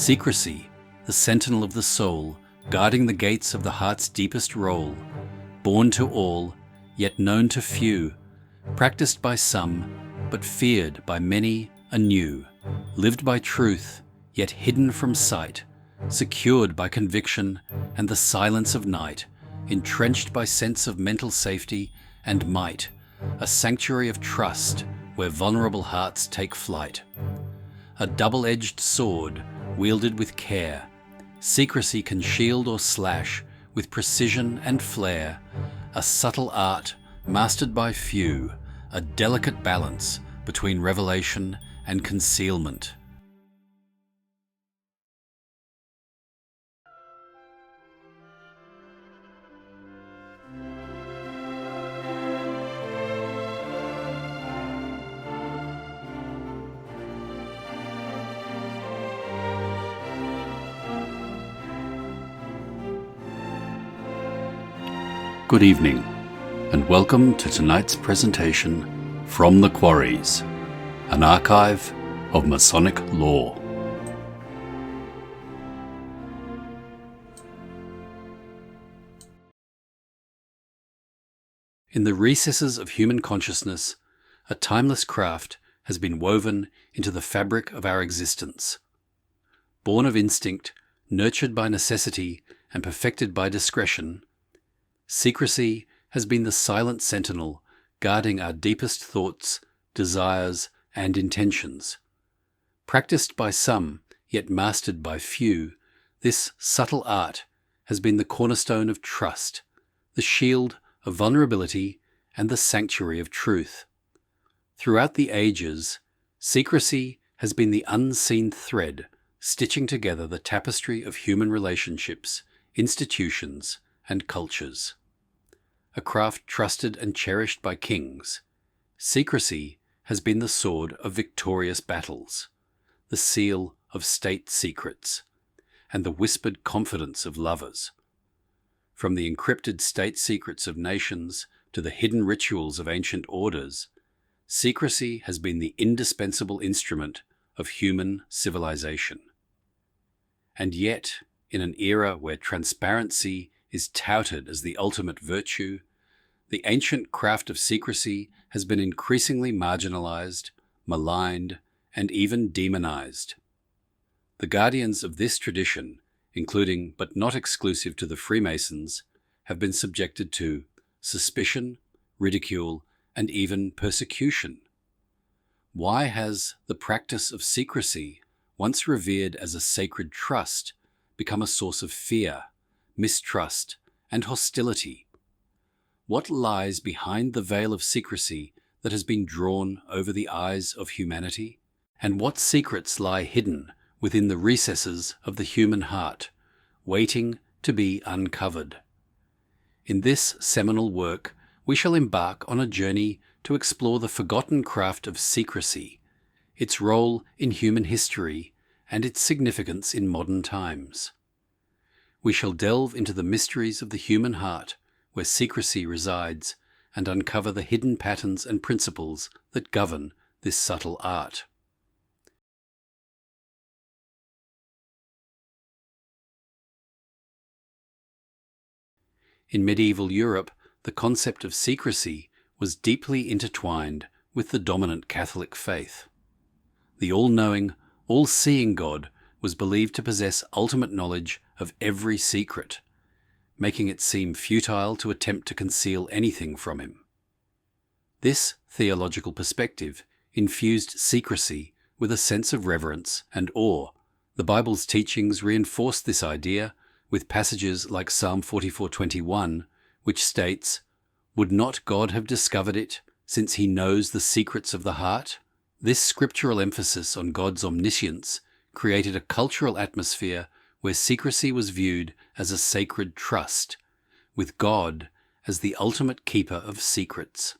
Secrecy, the sentinel of the soul, guarding the gates of the heart's deepest role, born to all, yet known to few, practiced by some, but feared by many anew, lived by truth, yet hidden from sight, secured by conviction and the silence of night, entrenched by sense of mental safety and might, a sanctuary of trust where vulnerable hearts take flight. A double-edged sword wielded with care, secrecy can shield or slash with precision and flair, a subtle art mastered by few, a delicate balance between revelation and concealment. Good evening, and welcome to tonight's presentation from the Quarries, an archive of Masonic lore. In the recesses of human consciousness, a timeless craft has been woven into the fabric of our existence. Born of instinct, nurtured by necessity, and perfected by discretion, secrecy has been the silent sentinel guarding our deepest thoughts, desires, and intentions. Practiced by some, yet mastered by few, this subtle art has been the cornerstone of trust, the shield of vulnerability, and the sanctuary of truth. Throughout the ages, secrecy has been the unseen thread stitching together the tapestry of human relationships, institutions, and cultures. A craft trusted and cherished by kings, secrecy has been the sword of victorious battles, the seal of state secrets, and the whispered confidence of lovers. From the encrypted state secrets of nations to the hidden rituals of ancient orders, secrecy has been the indispensable instrument of human civilization. And yet, in an era where transparency is touted as the ultimate virtue, the ancient craft of secrecy has been increasingly marginalized, maligned, and even demonized. The guardians of this tradition, including but not exclusive to the Freemasons, have been subjected to suspicion, ridicule, and even persecution. Why has the practice of secrecy, once revered as a sacred trust, become a source of fear, mistrust, and hostility? What lies behind the veil of secrecy that has been drawn over the eyes of humanity? And what secrets lie hidden within the recesses of the human heart, waiting to be uncovered? In this seminal work, we shall embark on a journey to explore the forgotten craft of secrecy, its role in human history, and its significance in modern times. We shall delve into the mysteries of the human heart, where secrecy resides, and uncover the hidden patterns and principles that govern this subtle art. In medieval Europe, the concept of secrecy was deeply intertwined with the dominant Catholic faith. The all-knowing, all-seeing God was believed to possess ultimate knowledge of every secret, making it seem futile to attempt to conceal anything from him. This theological perspective infused secrecy with a sense of reverence and awe. The Bible's teachings reinforce this idea with passages like Psalm 44:21, which states, "Would not God have discovered it, since he knows the secrets of the heart?" This scriptural emphasis on God's omniscience created a cultural atmosphere where secrecy was viewed as a sacred trust, with God as the ultimate keeper of secrets.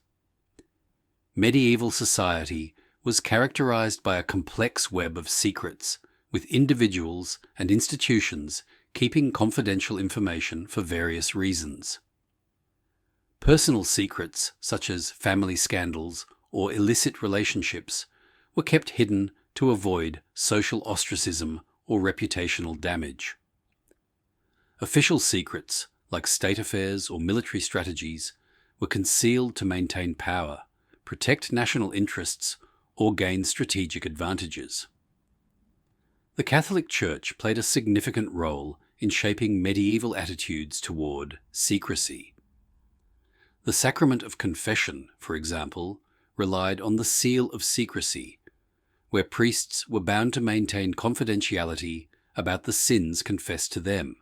Medieval society was characterized by a complex web of secrets, with individuals and institutions keeping confidential information for various reasons. Personal secrets, such as family scandals or illicit relationships, were kept hidden to avoid social ostracism or reputational damage. Official secrets, like state affairs or military strategies, were concealed to maintain power, protect national interests, or gain strategic advantages. The Catholic Church played a significant role in shaping medieval attitudes toward secrecy. The sacrament of confession, for example, relied on the seal of secrecy, where priests were bound to maintain confidentiality about the sins confessed to them.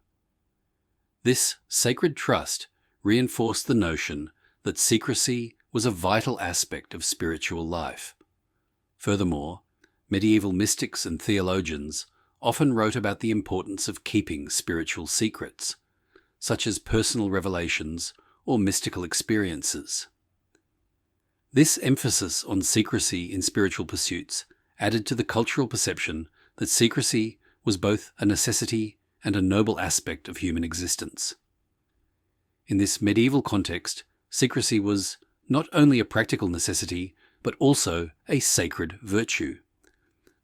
This sacred trust reinforced the notion that secrecy was a vital aspect of spiritual life. Furthermore, medieval mystics and theologians often wrote about the importance of keeping spiritual secrets, such as personal revelations or mystical experiences. This emphasis on secrecy in spiritual pursuits added to the cultural perception that secrecy was both a necessity and a noble aspect of human existence. In this medieval context, secrecy was not only a practical necessity, but also a sacred virtue.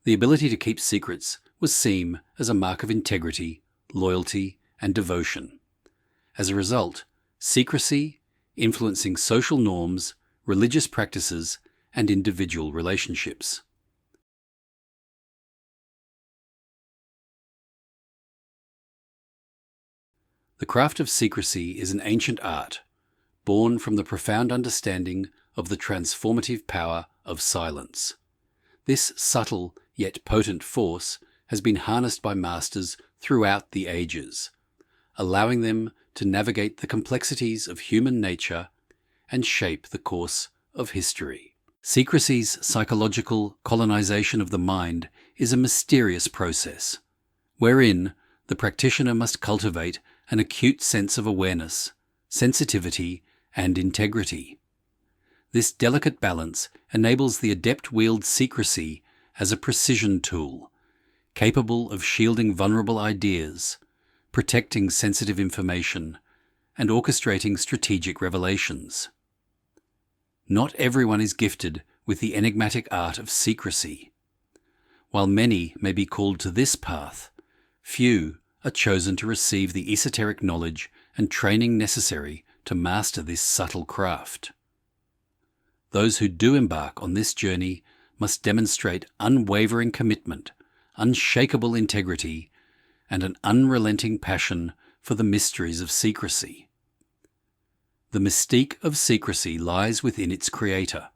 The ability to keep secrets was seen as a mark of integrity, loyalty, and devotion. As a result, secrecy influencing social norms, religious practices, and individual relationships. The craft of secrecy is an ancient art, born from the profound understanding of the transformative power of silence. This subtle yet potent force has been harnessed by masters throughout the ages, allowing them to navigate the complexities of human nature and shape the course of history. Secrecy's psychological colonization of the mind is a mysterious process, wherein the practitioner must cultivate an acute sense of awareness, sensitivity, and integrity. This delicate balance enables the adept wield secrecy as a precision tool, capable of shielding vulnerable ideas, protecting sensitive information, and orchestrating strategic revelations. Not everyone is gifted with the enigmatic art of secrecy. While many may be called to this path, few are chosen to receive the esoteric knowledge and training necessary to master this subtle craft. Those who do embark on this journey must demonstrate unwavering commitment, unshakable integrity, and an unrelenting passion for the mysteries of secrecy. The mystique of secrecy lies within its creator,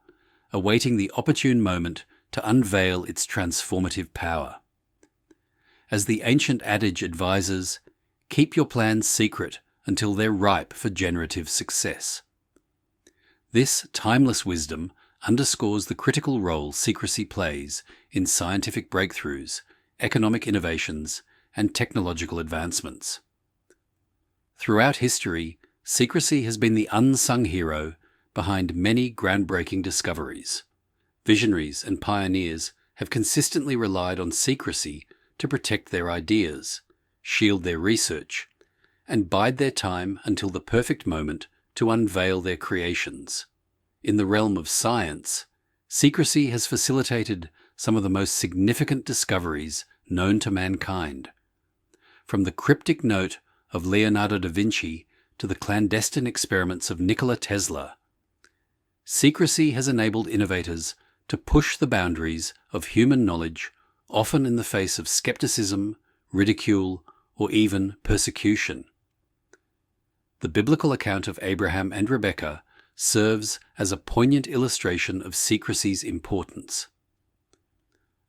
awaiting the opportune moment to unveil its transformative power. As the ancient adage advises, keep your plans secret until they're ripe for generative success. This timeless wisdom underscores the critical role secrecy plays in scientific breakthroughs, economic innovations, and technological advancements. Throughout history, secrecy has been the unsung hero behind many groundbreaking discoveries. Visionaries and pioneers have consistently relied on secrecy to protect their ideas, shield their research, and bide their time until the perfect moment to unveil their creations. In the realm of science, secrecy has facilitated some of the most significant discoveries known to mankind. From the cryptic note of Leonardo da Vinci to the clandestine experiments of Nikola Tesla, secrecy has enabled innovators to push the boundaries of human knowledge, often in the face of skepticism, ridicule, or even persecution. The biblical account of Abraham and Rebekah serves as a poignant illustration of secrecy's importance.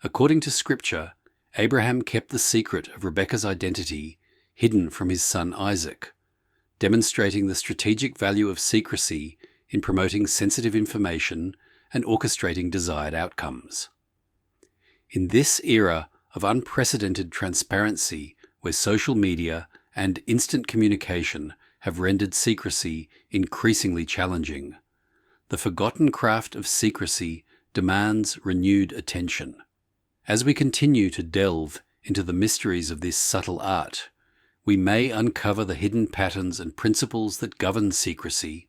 According to Scripture, Abraham kept the secret of Rebekah's identity hidden from his son Isaac, demonstrating the strategic value of secrecy in promoting sensitive information and orchestrating desired outcomes. In this era of unprecedented transparency, where social media and instant communication have rendered secrecy increasingly challenging, the forgotten craft of secrecy demands renewed attention. As we continue to delve into the mysteries of this subtle art, we may uncover the hidden patterns and principles that govern secrecy,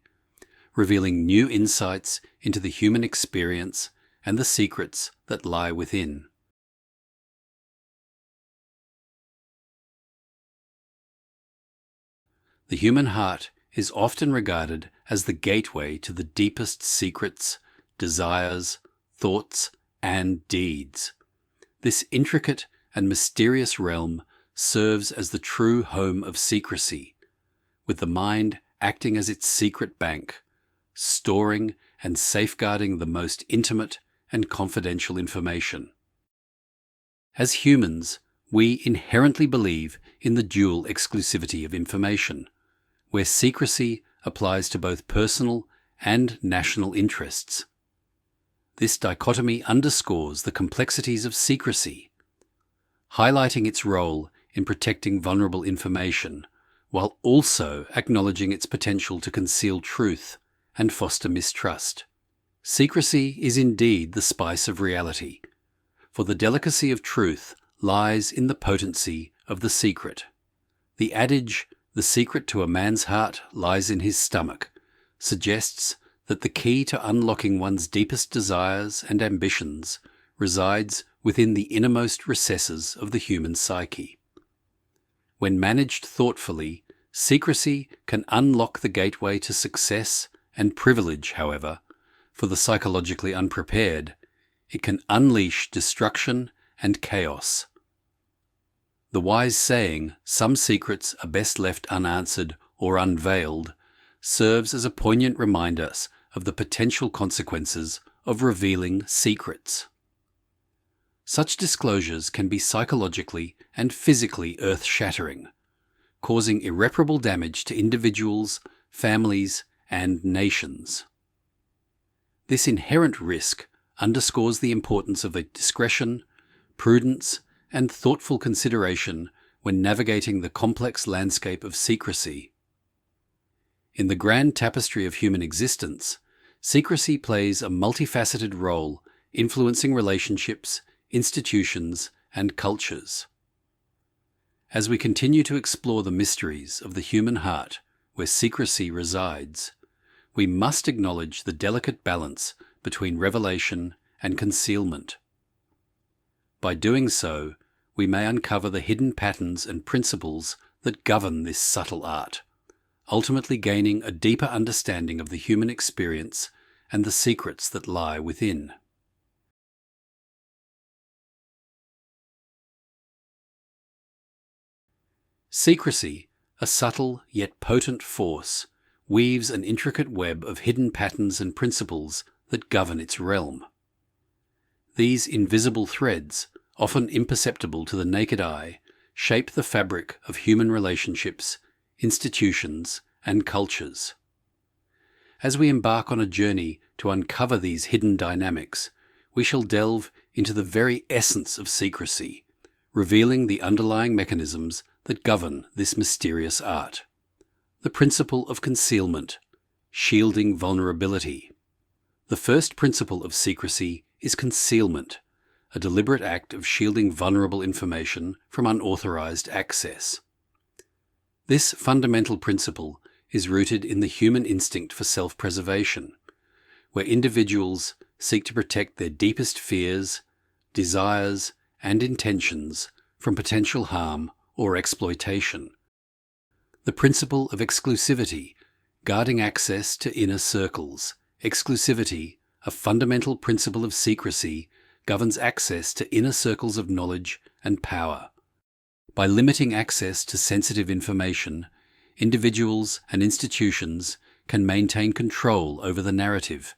revealing new insights into the human experience and the secrets that lie within. The human heart is often regarded as the gateway to the deepest secrets, desires, thoughts, and deeds. This intricate and mysterious realm serves as the true home of secrecy, with the mind acting as its secret bank, storing and safeguarding the most intimate and confidential information. As humans, we inherently believe in the dual exclusivity of information, where secrecy applies to both personal and national interests. This dichotomy underscores the complexities of secrecy, highlighting its role in protecting vulnerable information, while also acknowledging its potential to conceal truth and foster mistrust. Secrecy is indeed the spice of reality, for the delicacy of truth lies in the potency of the secret. The adage, "The secret to a man's heart lies in his stomach," suggests that the key to unlocking one's deepest desires and ambitions resides within the innermost recesses of the human psyche. When managed thoughtfully, secrecy can unlock the gateway to success and privilege. However, for the psychologically unprepared, it can unleash destruction and chaos. The wise saying, "Some secrets are best left unanswered or unveiled," serves as a poignant reminder of the potential consequences of revealing secrets. Such disclosures can be psychologically and physically earth-shattering, causing irreparable damage to individuals, families, and nations. This inherent risk underscores the importance of discretion, prudence, and thoughtful consideration when navigating the complex landscape of secrecy. In the grand tapestry of human existence, secrecy plays a multifaceted role, influencing relationships, institutions, and cultures. As we continue to explore the mysteries of the human heart, where secrecy resides, we must acknowledge the delicate balance between revelation and concealment. By doing so, we may uncover the hidden patterns and principles that govern this subtle art, ultimately gaining a deeper understanding of the human experience and the secrets that lie within. Secrecy, a subtle yet potent force, weaves an intricate web of hidden patterns and principles that govern its realm. These invisible threads, often imperceptible to the naked eye, shape the fabric of human relationships, institutions, and cultures. As we embark on a journey to uncover these hidden dynamics, we shall delve into the very essence of secrecy, revealing the underlying mechanisms that govern this mysterious art. The principle of concealment, shielding vulnerability. The first principle of secrecy is concealment, a deliberate act of shielding vulnerable information from unauthorized access. This fundamental principle is rooted in the human instinct for self-preservation, where individuals seek to protect their deepest fears, desires, and intentions from potential harm or exploitation. The principle of exclusivity, guarding access to inner circles. Exclusivity, a fundamental principle of secrecy, governs access to inner circles of knowledge and power. By limiting access to sensitive information, individuals and institutions can maintain control over the narrative,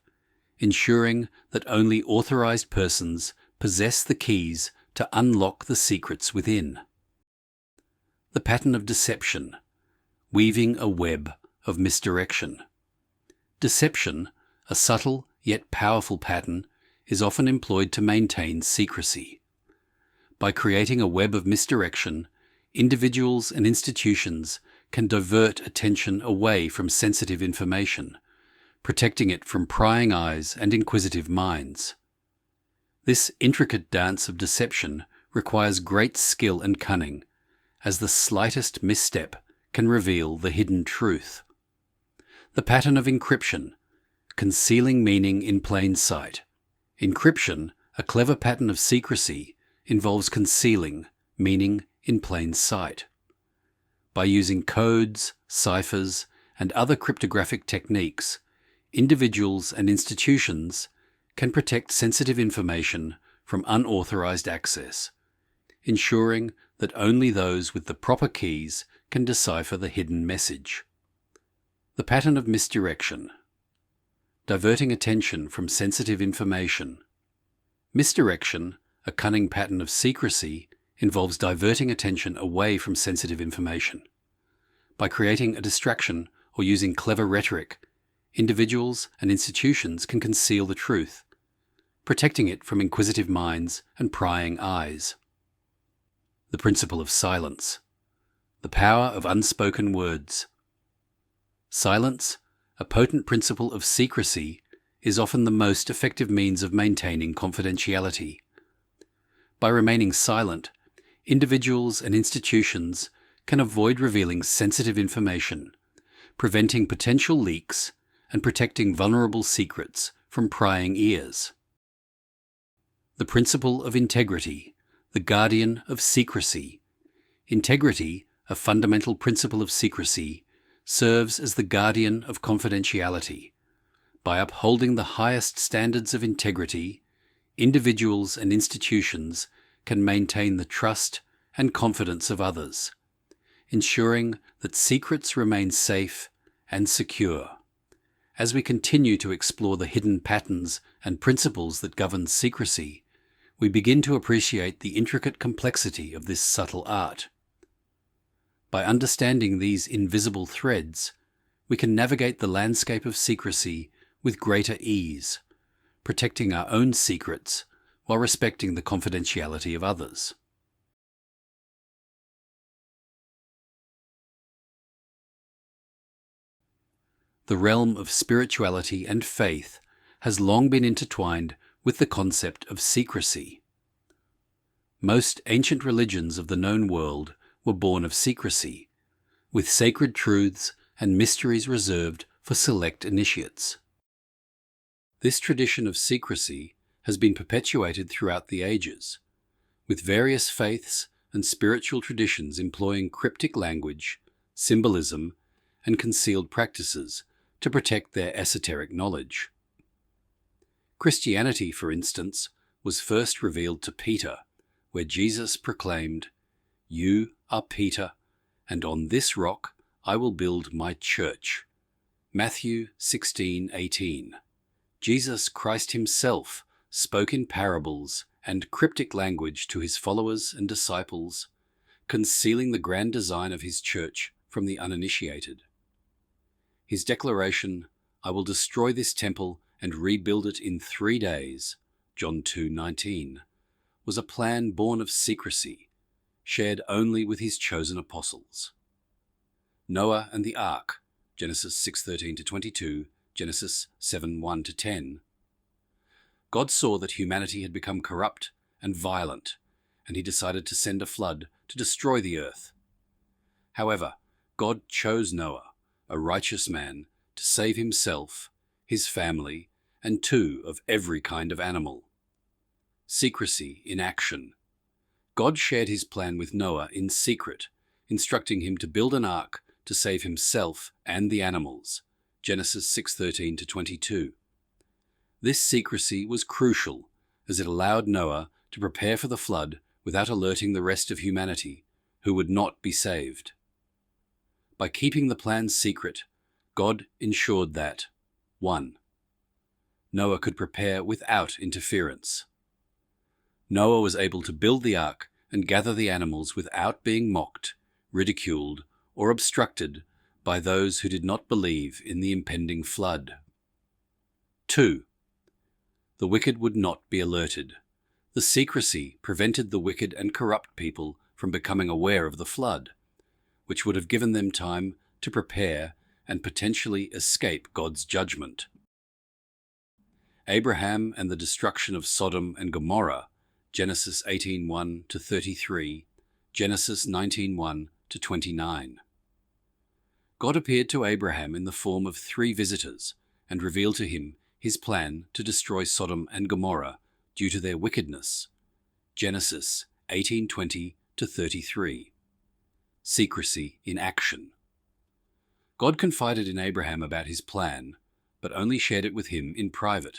ensuring that only authorized persons possess the keys to unlock the secrets within. The pattern of deception, weaving a web of misdirection. Deception, a subtle yet powerful pattern, is often employed to maintain secrecy. By creating a web of misdirection, individuals and institutions can divert attention away from sensitive information, protecting it from prying eyes and inquisitive minds. This intricate dance of deception requires great skill and cunning, as the slightest misstep can reveal the hidden truth. The pattern of encryption, concealing meaning in plain sight. Encryption, a clever pattern of secrecy, involves concealing meaning in plain sight. By using codes, ciphers, and other cryptographic techniques, individuals and institutions can protect sensitive information from unauthorized access, ensuring that only those with the proper keys can decipher the hidden message. The pattern of misdirection. Diverting attention from sensitive information. Misdirection, a cunning pattern of secrecy, involves diverting attention away from sensitive information. By creating a distraction or using clever rhetoric, individuals and institutions can conceal the truth, protecting it from inquisitive minds and prying eyes. The principle of silence. The power of unspoken words. Silence, a potent principle of secrecy, is often the most effective means of maintaining confidentiality. By remaining silent, individuals and institutions can avoid revealing sensitive information, preventing potential leaks and protecting vulnerable secrets from prying ears. The principle of integrity, the guardian of secrecy. Integrity, a fundamental principle of secrecy, serves as the guardian of confidentiality. By upholding the highest standards of integrity, individuals and institutions can maintain the trust and confidence of others, ensuring that secrets remain safe and secure. As we continue to explore the hidden patterns and principles that govern secrecy, we begin to appreciate the intricate complexity of this subtle art. By understanding these invisible threads, we can navigate the landscape of secrecy with greater ease, protecting our own secrets while respecting the confidentiality of others. The realm of spirituality and faith has long been intertwined with the concept of secrecy. Most ancient religions of the known world were born of secrecy, with sacred truths and mysteries reserved for select initiates. This tradition of secrecy has been perpetuated throughout the ages, with various faiths and spiritual traditions employing cryptic language, symbolism, and concealed practices to protect their esoteric knowledge. Christianity, for instance, was first revealed to Peter, where Jesus proclaimed, "You are Peter, and on this rock I will build my church." Matthew 16:18. Jesus Christ himself spoke in parables and cryptic language to his followers and disciples, concealing the grand design of his church from the uninitiated. His declaration, "I will destroy this temple and rebuild it in 3 days," John 2:19, was a plan born of secrecy, shared only with his chosen apostles. Noah and the Ark, Genesis 6:13-22, Genesis 7:1-10. God saw that humanity had become corrupt and violent, and he decided to send a flood to destroy the earth. However, God chose Noah, a righteous man, to save himself, his family, and 2 of every kind of animal. Secrecy in action. God shared his plan with Noah in secret, instructing him to build an ark to save himself and the animals. Genesis 6:13-22. This secrecy was crucial, as it allowed Noah to prepare for the flood without alerting the rest of humanity, who would not be saved. By keeping the plan secret, God ensured that 1. Noah could prepare without interference. Noah was able to build the ark and gather the animals without being mocked, ridiculed, or obstructed by those who did not believe in the impending flood. 2. The wicked would not be alerted. The secrecy prevented the wicked and corrupt people from becoming aware of the flood, which would have given them time to prepare and potentially escape God's judgment. Abraham and the destruction of Sodom and Gomorrah, Genesis 18:1-33, Genesis 19:1-29. God appeared to Abraham in the form of 3 visitors and revealed to him his plan to destroy Sodom and Gomorrah due to their wickedness. Genesis 18:20-33. secrecy in action. God confided in Abraham about his plan, but only shared it with him in private.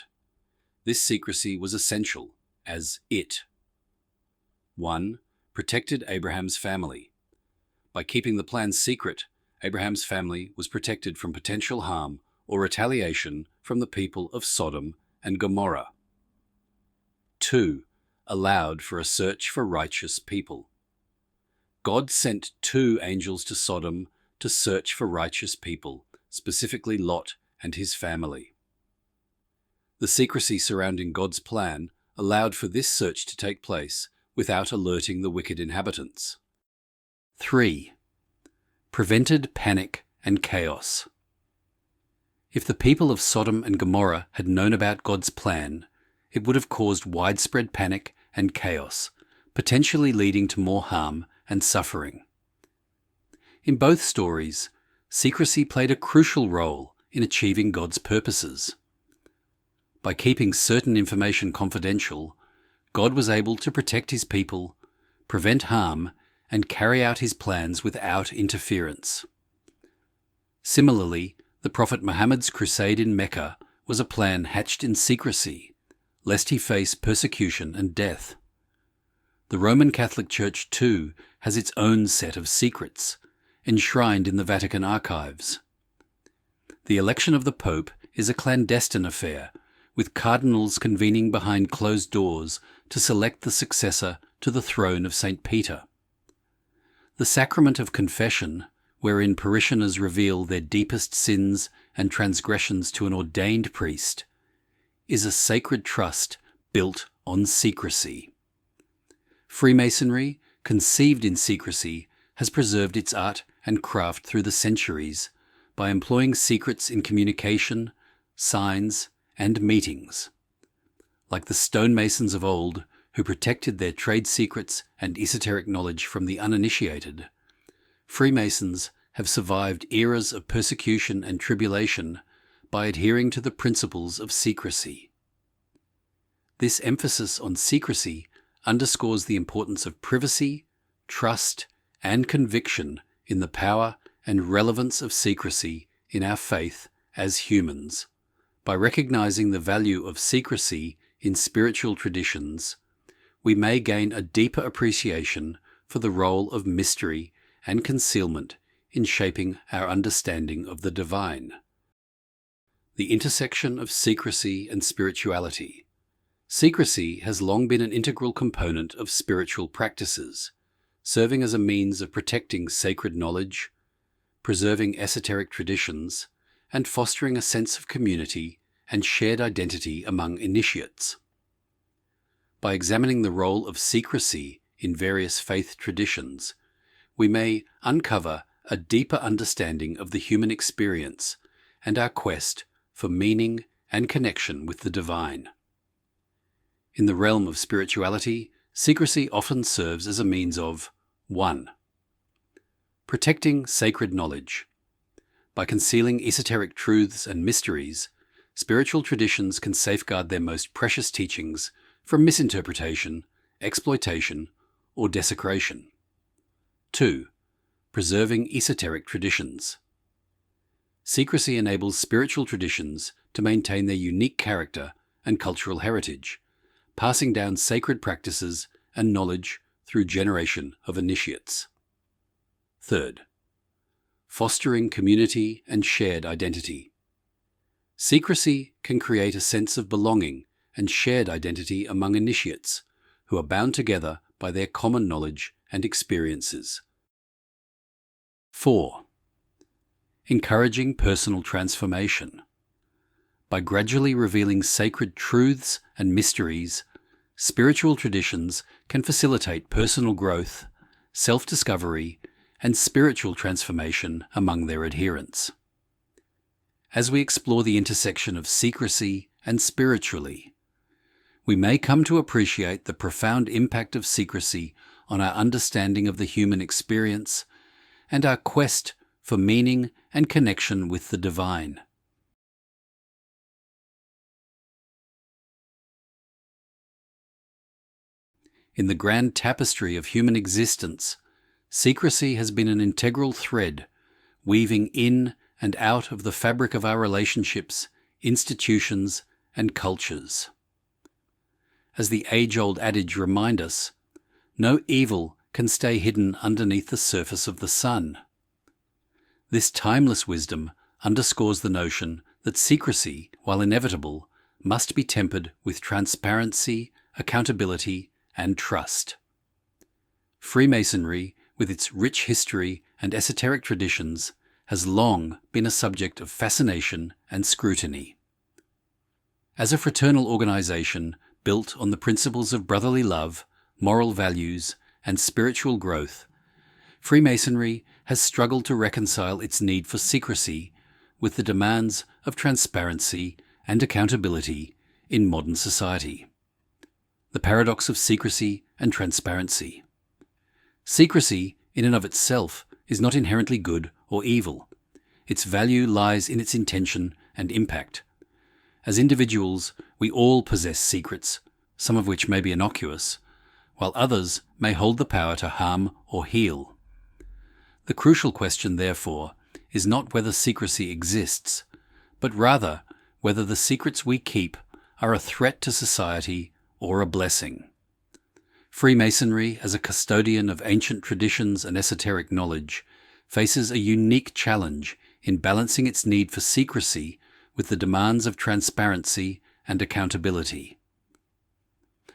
This secrecy was essential, as it 1. Protected Abraham's family. By keeping the plan secret, Abraham's family was protected from potential harm or retaliation from the people of Sodom and Gomorrah. 2. Allowed for a search for righteous people. God sent 2 angels to Sodom to search for righteous people, specifically Lot and his family. The secrecy surrounding God's plan allowed for this search to take place without alerting the wicked inhabitants. 3. Prevented panic and chaos. If the people of Sodom and Gomorrah had known about God's plan, it would have caused widespread panic and chaos, potentially leading to more harm and suffering. In both stories, secrecy played a crucial role in achieving God's purposes. By keeping certain information confidential, God was able to protect his people, prevent harm, and carry out his plans without interference. Similarly, the Prophet Muhammad's crusade in Mecca was a plan hatched in secrecy, lest he face persecution and death. The Roman Catholic Church, too, has its own set of secrets, enshrined in the Vatican archives. The election of the Pope is a clandestine affair, with cardinals convening behind closed doors to select the successor to the throne of St. Peter. The sacrament of confession, wherein parishioners reveal their deepest sins and transgressions to an ordained priest, is a sacred trust built on secrecy. Freemasonry, conceived in secrecy, has preserved its art and craft through the centuries by employing secrets in communication, signs, and meetings. Like the stonemasons of old, who protected their trade secrets and esoteric knowledge from the uninitiated, Freemasons have survived eras of persecution and tribulation by adhering to the principles of secrecy. This emphasis on secrecy underscores the importance of privacy, trust, and conviction in the power and relevance of secrecy in our faith as humans. By recognizing the value of secrecy in spiritual traditions, we may gain a deeper appreciation for the role of mystery and concealment in shaping our understanding of the divine. The intersection of secrecy and spirituality. Secrecy has long been an integral component of spiritual practices, serving as a means of protecting sacred knowledge, preserving esoteric traditions, and fostering a sense of community and shared identity among initiates. By examining the role of secrecy in various faith traditions, we may uncover a deeper understanding of the human experience and our quest for meaning and connection with the divine. In the realm of spirituality, secrecy often serves as a means of 1. Protecting sacred knowledge. By concealing esoteric truths and mysteries, spiritual traditions can safeguard their most precious teachings from misinterpretation, exploitation, or desecration. 2. Preserving esoteric traditions. Secrecy enables spiritual traditions to maintain their unique character and cultural heritage, passing down sacred practices and knowledge through generation of initiates. 3. Fostering community and shared identity. Secrecy can create a sense of belonging and shared identity among initiates, who are bound together by their common knowledge and experiences. 4. Encouraging personal transformation. By gradually revealing sacred truths and mysteries, spiritual traditions can facilitate personal growth, self-discovery, and spiritual transformation among their adherents. As we explore the intersection of secrecy and spiritually, we may come to appreciate the profound impact of secrecy on our understanding of the human experience and our quest for meaning and connection with the divine. In the grand tapestry of human existence, secrecy has been an integral thread, weaving in and out of the fabric of our relationships, institutions, and cultures. As the age-old adage reminds us, no evil can stay hidden underneath the surface of the sun. This timeless wisdom underscores the notion that secrecy, while inevitable, must be tempered with transparency, accountability, and trust. Freemasonry, with its rich history and esoteric traditions, has long been a subject of fascination and scrutiny. As a fraternal organization built on the principles of brotherly love, moral values, and spiritual growth, Freemasonry has struggled to reconcile its need for secrecy with the demands of transparency and accountability in modern society. The paradox of secrecy and transparency. Secrecy, in and of itself, is not inherently good or evil. Its value lies in its intention and impact. As individuals, we all possess secrets, some of which may be innocuous, while others may hold the power to harm or heal. The crucial question, therefore, is not whether secrecy exists, but rather whether the secrets we keep are a threat to society or a blessing. Freemasonry, as a custodian of ancient traditions and esoteric knowledge, faces a unique challenge in balancing its need for secrecy with the demands of transparency and accountability.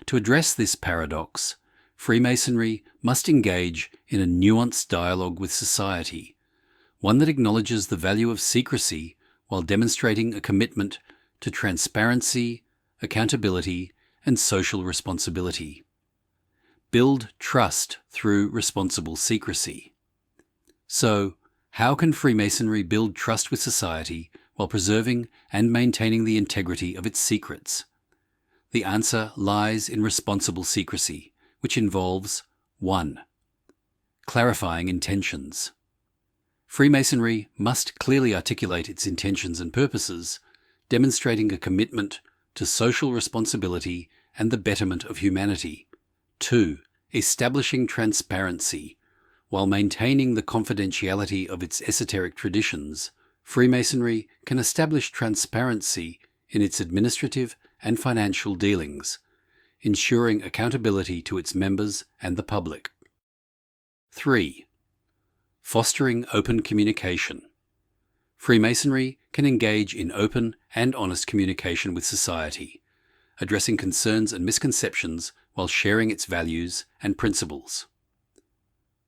To address this paradox, Freemasonry must engage in a nuanced dialogue with society, one that acknowledges the value of secrecy while demonstrating a commitment to transparency, accountability, and social responsibility. Build trust through responsible secrecy. So, how can Freemasonry build trust with society while preserving and maintaining the integrity of its secrets? The answer lies in responsible secrecy, which involves 1. Clarifying intentions. Freemasonry must clearly articulate its intentions and purposes, demonstrating a commitment to social responsibility and the betterment of humanity. 2. Establishing transparency. While maintaining the confidentiality of its esoteric traditions, Freemasonry can establish transparency in its administrative and financial dealings, ensuring accountability to its members and the public. 3. Fostering open communication. Freemasonry can engage in open and honest communication with society, addressing concerns and misconceptions while sharing its values and principles.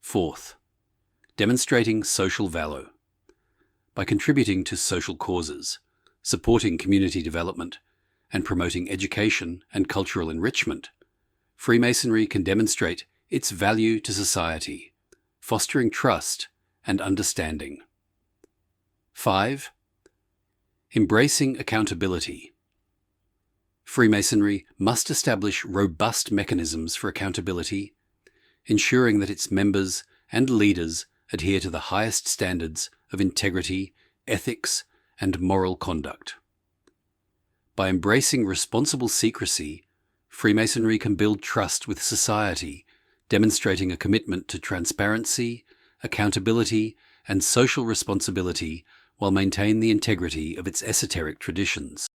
4th, demonstrating social value. By contributing to social causes, supporting community development, and promoting education and cultural enrichment, Freemasonry can demonstrate its value to society, fostering trust and understanding. 5. Embracing accountability. Freemasonry must establish robust mechanisms for accountability, ensuring that its members and leaders adhere to the highest standards of integrity, ethics, and moral conduct. By embracing responsible secrecy, Freemasonry can build trust with society, demonstrating a commitment to transparency, accountability, and social responsibility while maintaining the integrity of its esoteric traditions.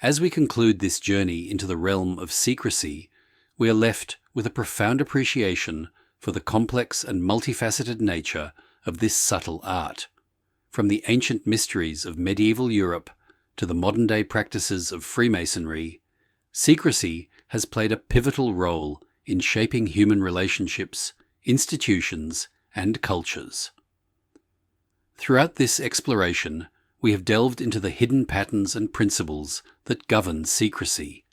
As we conclude this journey into the realm of secrecy, we are left with a profound appreciation for the complex and multifaceted nature of this subtle art. From the ancient mysteries of medieval Europe to the modern-day practices of Freemasonry, secrecy has played a pivotal role in shaping human relationships, institutions, and cultures. Throughout this exploration, we have delved into the hidden patterns and principles that govern secrecy,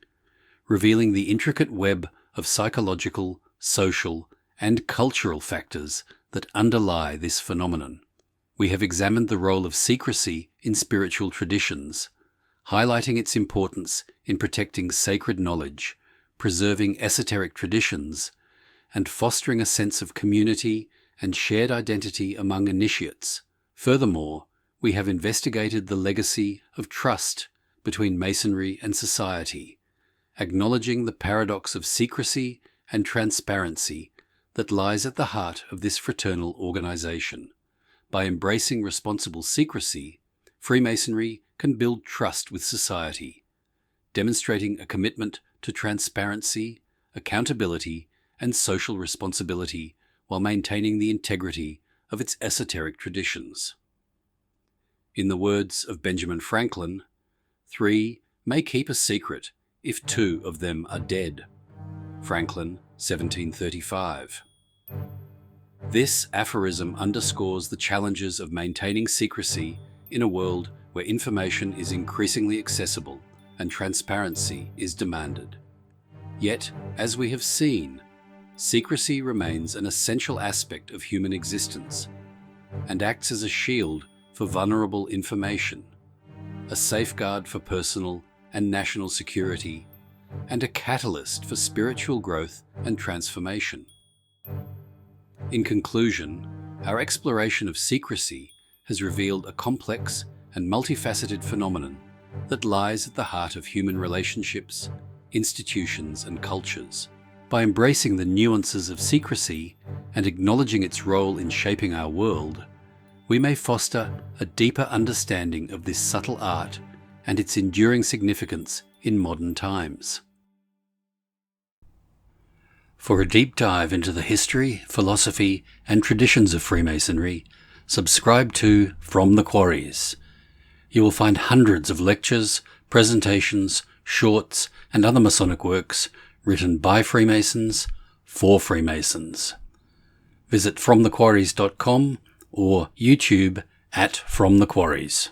revealing the intricate web of psychological, social, and cultural factors that underlie this phenomenon. We have examined the role of secrecy in spiritual traditions, highlighting its importance in protecting sacred knowledge, preserving esoteric traditions, and fostering a sense of community and shared identity among initiates. Furthermore, we have investigated the legacy of trust between Masonry and society, acknowledging the paradox of secrecy and transparency that lies at the heart of this fraternal organization. By embracing responsible secrecy, Freemasonry can build trust with society, demonstrating a commitment to transparency, accountability, and social responsibility while maintaining the integrity of its esoteric traditions. In the words of Benjamin Franklin, 3 may keep a secret if 2 of them are dead. Franklin, 1735. This aphorism underscores the challenges of maintaining secrecy in a world where information is increasingly accessible and transparency is demanded. Yet, as we have seen, secrecy remains an essential aspect of human existence and acts as a shield for vulnerable information, a safeguard for personal and national security, and a catalyst for spiritual growth and transformation. In conclusion, our exploration of secrecy has revealed a complex and multifaceted phenomenon that lies at the heart of human relationships, institutions, and cultures. By embracing the nuances of secrecy and acknowledging its role in shaping our world, we may foster a deeper understanding of this subtle art and its enduring significance in modern times. For a deep dive into the history, philosophy, and traditions of Freemasonry, subscribe to From the Quarries. You will find hundreds of lectures, presentations, shorts, and other Masonic works written by Freemasons for Freemasons. Visit FromTheQuarries.com or YouTube at From the Quarries.